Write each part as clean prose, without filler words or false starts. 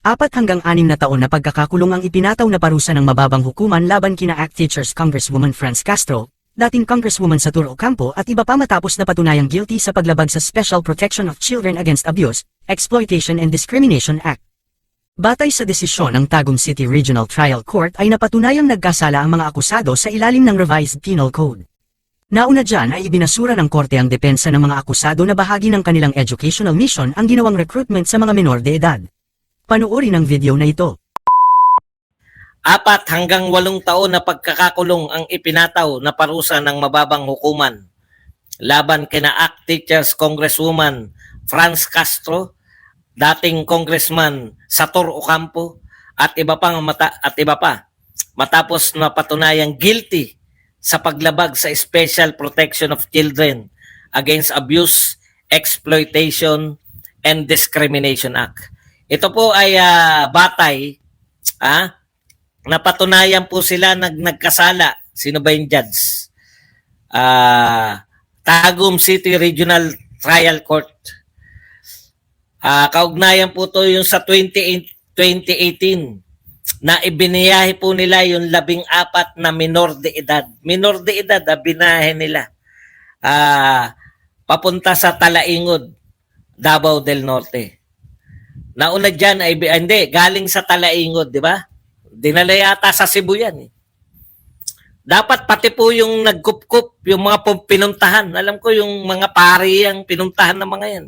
4 hanggang 6 na taon na pagkakakulong ang ipinataw na parusa ng mababang hukuman laban kina ACT Teachers Congresswoman Franz Castro, dating Congresswoman Satur Ocampo at iba pa matapos na patunayang guilty sa paglabag sa Special Protection of Children Against Abuse, Exploitation and Discrimination Act. Batay sa desisyon ng Tagum City Regional Trial Court ay napatunayang nagkasala ang mga akusado sa ilalim ng Revised Penal Code. Nauna dyan ay ibinasura ng korte ang depensa ng mga akusado na bahagi ng kanilang educational mission ang ginawang recruitment sa mga menor de edad. Panoorin ang video na ito. 4 hanggang 8 taon na pagkakakulong ang ipinataw na parusa ng mababang hukuman laban kina ACT Teachers Congresswoman Franz Castro, dating Congressman Satur Ocampo at iba pa matapos na patunayang guilty sa paglabag sa Special Protection of Children Against Abuse, Exploitation and Discrimination Act. Ito po ay batay, napatunayan po sila nagkasala. Sino ba yung judge? Tagum City Regional Trial Court. Kaugnayan po to yung sa 2018 na ibiniyahe po nila yung 14 na minor de edad. Minor de edad, binahe nila. Papunta sa Talaingod, Davao del Norte. Nauna dyan ay, hindi, galing sa Talaingod, di ba? Dinala yata sa Cebu yan. Dapat pati po yung nagkup-kup, yung mga pinuntahan. Alam ko yung mga pari ang pinuntahan ng mga yan.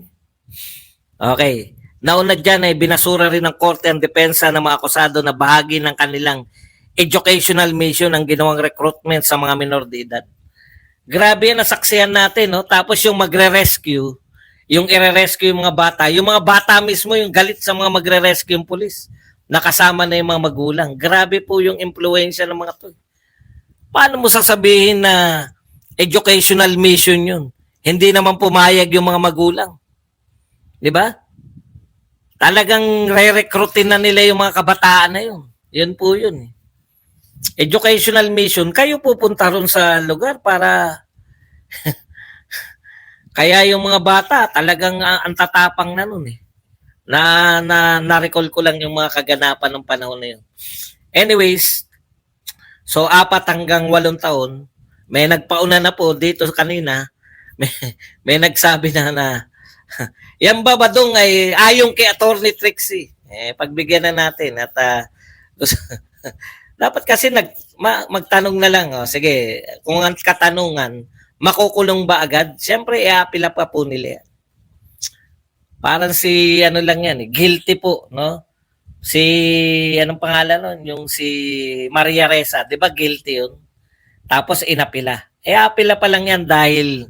Okay. Nauna dyan ay binasura rin ng korte ang depensa ng mga akusado na bahagi ng kanilang educational mission ang ginawang recruitment sa mga minor de edad. Grabe yan, nasaksihan natin. No? Tapos yung magre-rescue, yung i-rescue yung mga bata mismo yung galit sa mga magre-rescue yung pulis. Nakasama na yung mga magulang. Grabe po yung impluensya ng mga to. Paano mo sasabihin na educational mission yun? Hindi naman pumayag yung mga magulang. Di ba? Talagang re-recruitin na nila yung mga kabataan na yun. Yun po yun. Educational mission, kayo pupunta ron sa lugar para... Kaya yung mga bata, talagang ang tatapang na nun eh. Na-recall ko lang yung mga kaganapan ng panahon na yun. Anyways, so 4 hanggang 8 taon, may nagpauna na po dito kanina, may nagsabi na yan ba dong ay ayon kay Attorney Trixie. Pagbigyan na natin at dapat kasi magtanong na lang. Sige, kung ang katanungan, makukulong ba agad? Siyempre, i-apila pa po nila yan. Parang si, lang yan, guilty po, no? Si, anong pangalan nun? Yung si Maria Reza, di ba guilty yun? Tapos inapila. Apila pa lang yan dahil,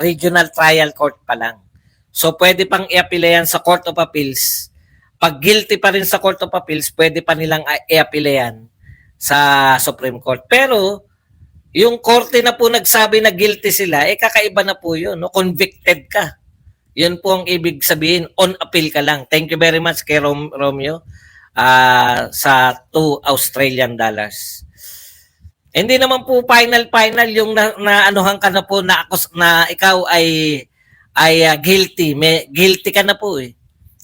regional trial court pa lang. So, pwede pang i-apila yan sa Court of Appeals. Pag guilty pa rin sa Court of Appeals, pwede pa nilang i-apila yan sa Supreme Court. Pero, yung korte na po nagsabi na guilty sila, kakaiba na po yun. No? Convicted ka. Yun po ang ibig sabihin, on appeal ka lang. Thank you very much kay Romeo sa $2 Australian. Hindi naman po final yung naanuhan ka na po na ikaw ay guilty. Guilty ka na po eh.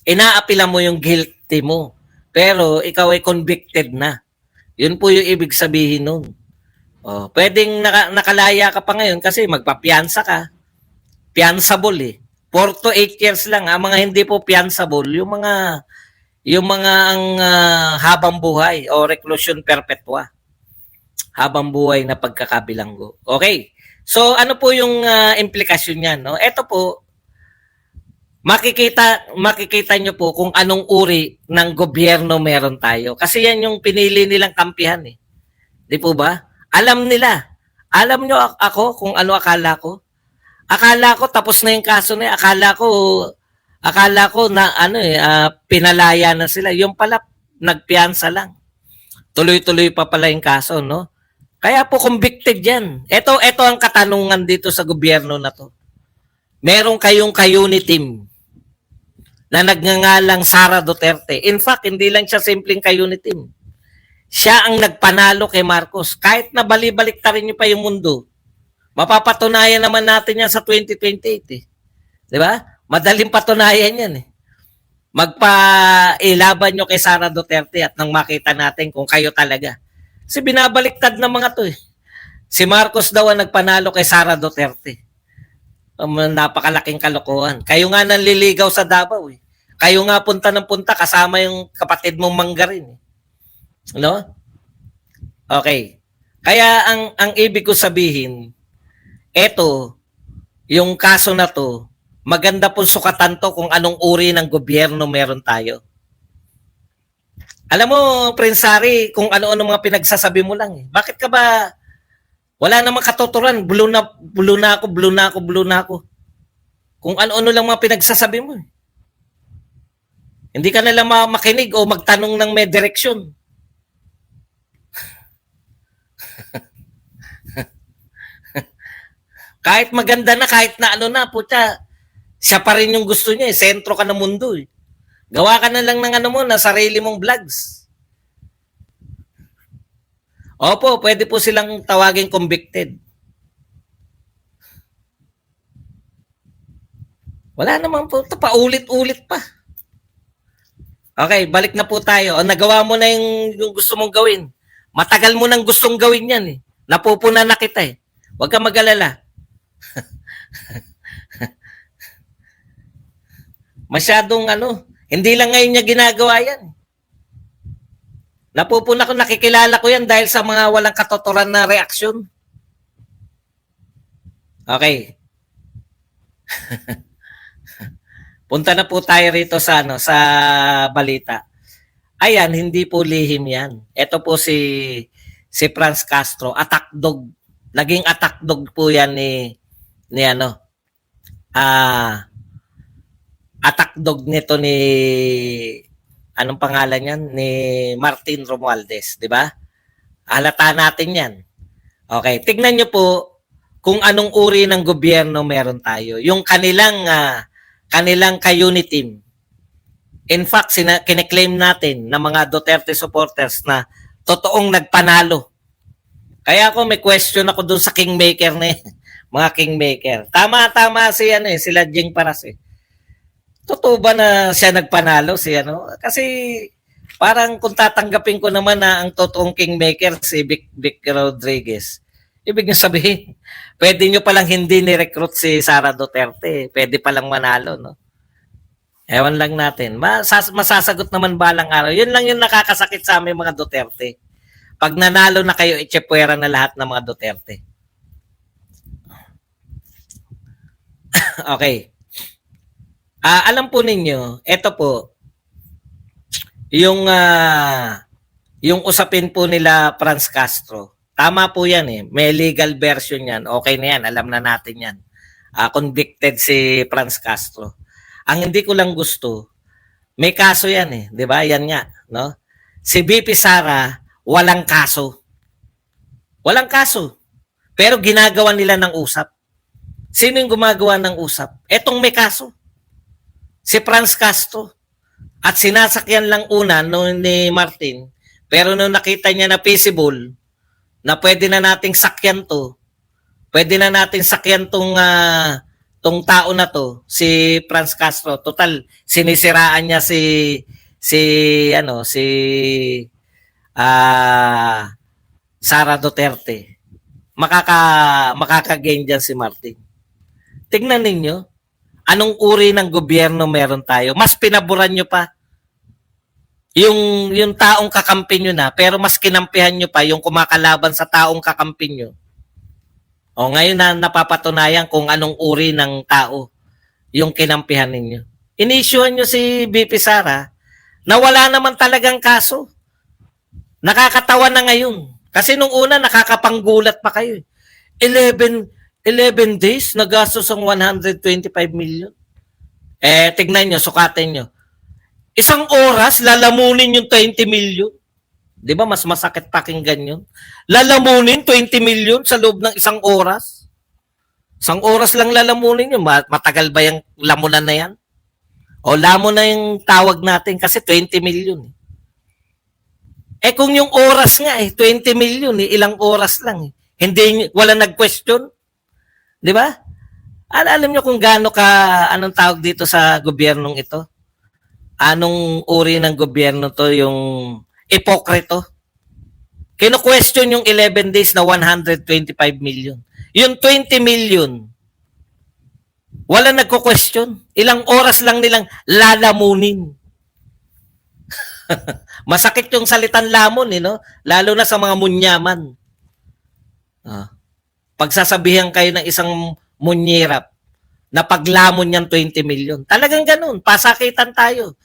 Inaapila mo yung guilty mo. Pero ikaw ay convicted na. Yun po yung ibig sabihin nun. Pwedeng nakalaya ka pa ngayon kasi magpapiansa ka. Piansable eh. 4 to 8 years lang. Ang mga hindi po piansable, yung mga ang habang buhay o reclusion perpetua. Habang buhay na pagkakabilanggo. Okay. So ano po yung implikasyon niyan, no? Ito po, makikita nyo po kung anong uri ng gobyerno meron tayo. Kasi yan yung pinili nilang kampihan eh. Di po ba? Alam nila. Alam nyo ako kung ano akala ko. Akala ko tapos na yung kaso na yun. Akala ko na pinalaya na sila. Yung pala, nagpiansa lang. Tuloy-tuloy pa pala yung kaso, no? Kaya po convicted yan. Ito ang katanungan dito sa gobyerno na to. Meron kayong ka-unit team na nagngangalang Sara Duterte. In fact, hindi lang siya simpleng ka-unit team. Siya ang nagpanalo kay Marcos. Kahit na bali-baliktarin niyo pa yung mundo, mapapatunayan naman natin yan sa 2028 eh. Di ba? Madaling patunayan yan eh. Magpa-ilaban nyo kay Sara Duterte at nang makita natin kung kayo talaga. Kasi binabaliktad ng mga to eh. Si Marcos daw ang nagpanalo kay Sara Duterte. Napakalaking kalokohan. Kayo nga nanliligaw sa Davao eh. Kayo nga punta ng punta kasama yung kapatid mong Manggarin eh. No? Okay. Kaya ang ibig ko sabihin, eto, yung kaso na to, maganda pong sukatan to kung anong uri ng gobyerno meron tayo. Alam mo, Prince Harry, kung ano-ano mga pinagsasabi mo lang eh. Bakit ka ba, wala namang katuturan, blue na ako. Kung ano-ano lang mga pinagsasabi mo eh. Hindi ka nalang makinig o magtanong ng may direksyon. Kahit maganda na, kahit na ano na, putya, siya pa rin yung gusto niya eh. Sentro ka ng mundo eh. Gawa ka na lang ng ano mo, na sarili mong vlogs. Opo, pwede po silang tawaging convicted. Wala naman po, paulit-ulit pa. Okay, balik na po tayo. O, nagawa mo na yung gusto mong gawin. Matagal mo nang gustong gawin yan eh. Napupuna na kita eh. Huwag ka mag-alala. Masyadong ano, hindi lang ngayon niya ginagawa yan. Napupuna ko, nakikilala ko yan dahil sa mga walang katotoran na reaksyon. Okay. Punta na po tayo rito sa ano, sa balita. Ayan, hindi po lihim yan. Ito po si Franz Castro, attack dog. Naging attack dog po yan ni ano, attack dog nito ni, anong pangalan yan? Ni Martin Romualdez, di ba? Halata natin yan. Okay, tignan nyo po kung anong uri ng gobyerno meron tayo. Yung kanilang ka-unit team. In fact, kine-claim natin ng mga Duterte supporters na totoong nagpanalo. Kaya ako may question ako doon sa kingmaker na mga kingmaker. Tama sila Jing Paras eh. Totoo ba na siya nagpanalo si ano? Kasi parang kung tatanggapin ko naman na ang totoong kingmaker si Vic Rodriguez. Ibig niyo sabihin, pwede niyo palang hindi ni-recruit si Sara Duterte. Pwede palang manalo, no? Ewan lang natin. Masasagot naman balang araw. Yun lang yung nakakasakit sa aming mga Duterte. Pag nanalo na kayo, itsepwera na lahat ng mga Duterte. Okay. Alam po ninyo, ito po, yung usapin po nila Franz Castro, tama po yan eh. May legal version yan. Okay na yan. Alam na natin yan. Convicted si Franz Castro. Ang hindi ko lang gusto, may kaso yan eh. Di ba? Yan nga. No? Si BP Sara, walang kaso. Walang kaso. Pero ginagawa nila ng usap. Sino yung gumagawa ng usap? Etong may kaso. Si Franz Castro. At sinasakyan lang una ni Martin. Pero nung nakita niya na feasible, na pwede na nating sakyan to, pwede na nating sakyan tong tao na to, si Franz Castro. Total, sinisiraan niya si Sara Duterte. Makaka-gain dyan si Martin. Tignan ninyo, anong uri ng gobyerno meron tayo. Mas pinaburan nyo pa yung taong kakampi nyo na, pero mas kinampihan nyo pa yung kumakalaban sa taong kakampi nyo. O ngayon na napapatunayan kung anong uri ng tao yung kinampihan ninyo. Inisyuhan nyo si BP Sara na wala naman talagang kaso. Nakakatawa na ngayon. Kasi nung una nakakapanggulat pa kayo. 11 days nagastos ang 125 million. Tignan nyo, sukatin nyo. Isang oras, lalamunin yung 20 million. Di ba mas masakit pakinggan yun? Lalamunin 20 million sa loob ng isang oras? Isang oras lang lalamunin yun. Matagal ba yung lamunan na yan? O lamon na yung tawag natin kasi 20 million. Kung yung oras nga 20 million, ilang oras lang. Hindi, wala nag-question. Di ba? Alam nyo kung gaano ka, anong tawag dito sa gobyernong ito? Anong uri ng gobyerno to, yung ipokrito? Kino-question yung 11 days na 125 million. Yung 20 million, wala nagko-question. Ilang oras lang nilang lalamunin. Masakit yung salitan lamon, no? Lalo na sa mga munyaman. Pagsasabihan kayo ng isang munyirap na paglamon niyan 20 million. Talagang ganun. Pasakitan tayo.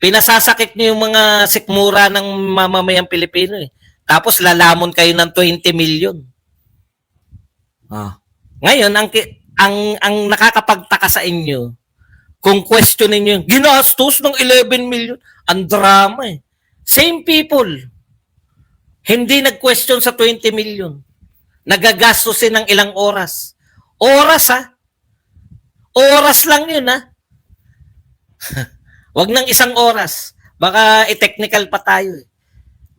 Pinasasakit niyo yung mga sikmura ng mamamayang Pilipino. Tapos lalamon kayo ng 20 million. Ngayon, ang nakakapagtaka sa inyo, kung questionin nyo, ginastos ng 11 million, ang drama eh. Same people. Hindi nag-question sa 20 million. Nagagastusin ng ilang oras. Oras ha? Oras lang yun ha? Wag ng isang oras. Baka i-technical pa tayo eh.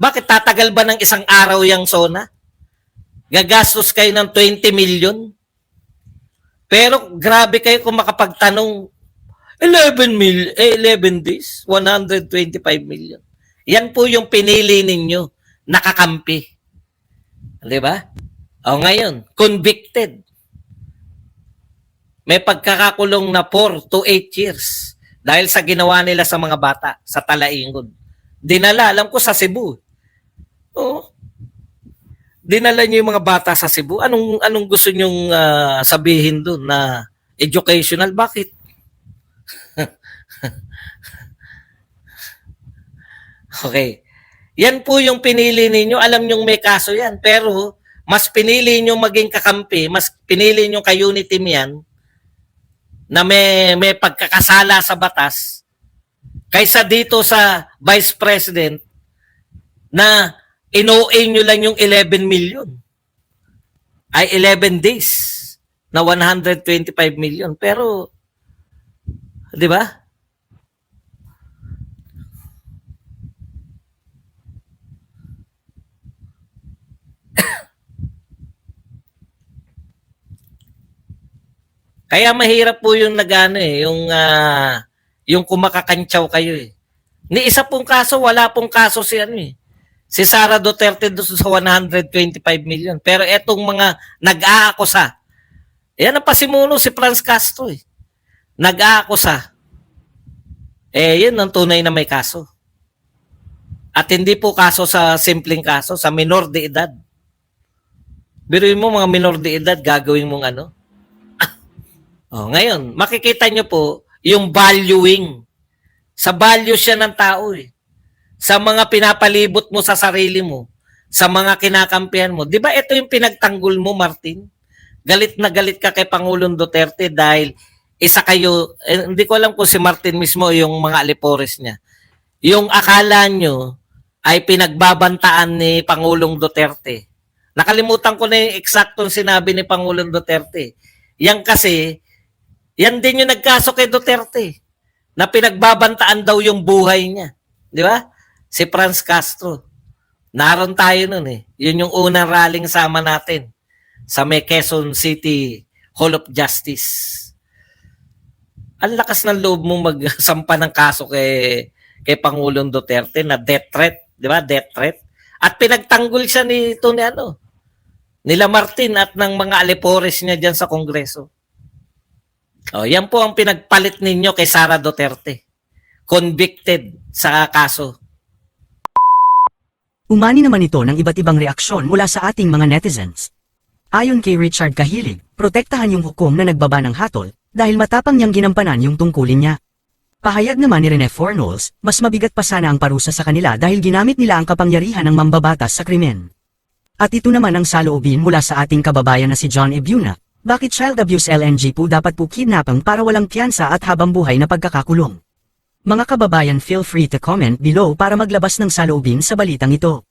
Bakit tatagal ba ng isang araw yung SONA? Gagastos kayo ng 20 million? Pero grabe kayo kung makapagtanong 11 days, 125 million. Yan po yung pinili ninyo, nakakampi. Di ba? O ngayon, convicted. May pagkakakulong na 4 to 8 years dahil sa ginawa nila sa mga bata sa Talaingod. Dinala, alam ko, sa Cebu. Oo. Dinala niyo yung mga bata sa Cebu. Anong gusto nyong sabihin doon na educational? Bakit? Okay. Yan po yung pinili ninyo. Alam nyong may kaso yan. Pero mas pinili nyo maging kakampi, mas pinili nyo ka-unity yan na may pagkakasala sa batas kaysa dito sa Vice President na ino-a nyo lang yung 11 million. Ay 11 days na 125 million. Pero, di ba? Kaya mahirap po yung nagano yung kumakakantsaw kayo eh. Ni isa pong kaso, wala pong kaso si si Sara Duterte doon sa 125 million. Pero etong mga nag-aakusa, yan ang pasimuno si Franz Castro eh. Nag-aakusa. Yun ang tunay na may kaso. At hindi po kaso sa simpleng kaso, sa minor de edad. Biruin mo mga minor de edad, gagawin mong ngayon, makikita nyo po yung valuing. Sa value siya ng tao eh. Sa mga pinapalibot mo sa sarili mo, sa mga kinakampihan mo. Di ba ito yung pinagtanggol mo, Martin? Galit na galit ka kay Pangulong Duterte dahil isa kayo, hindi ko alam kung si Martin mismo yung mga alipores niya. Yung akala nyo ay pinagbabantaan ni Pangulong Duterte. Nakalimutan ko na yung eksaktong sinabi ni Pangulong Duterte. Yan kasi, yan din yung nagkaso kay Duterte na pinagbabantaan daw yung buhay niya. Di ba? Si Franz Castro. Naroon tayo nun eh. Yun yung unang rallying sama natin sa may Quezon City Hall of Justice. Ang lakas ng loob mong magsampa ng kaso kay Pangulong Duterte na death threat. Di ba? Death threat. At pinagtanggol siya nila Martin at ng mga alipores niya dyan sa Kongreso. Yan po ang pinagpalit ninyo kay Sara Duterte. Convicted sa kaso. Umani naman ito ng iba't ibang reaksyon mula sa ating mga netizens. Ayon kay Richard Kahilig, protektahan yung hukom na nagbaba ng hatol dahil matapang niyang ginampanan yung tungkulin niya. Pahayag naman ni Rene Fornols, mas mabigat pa sana ang parusa sa kanila dahil ginamit nila ang kapangyarihan ng mambabatas sa krimen. At ito naman ang saloobin mula sa ating kababayan na si John Ebuna. Bakit child abuse LNG po dapat po kidnapang para walang piyansa at habang buhay na pagkakakulong? Mga kababayan, feel free to comment below para maglabas ng saloobin sa balitang ito.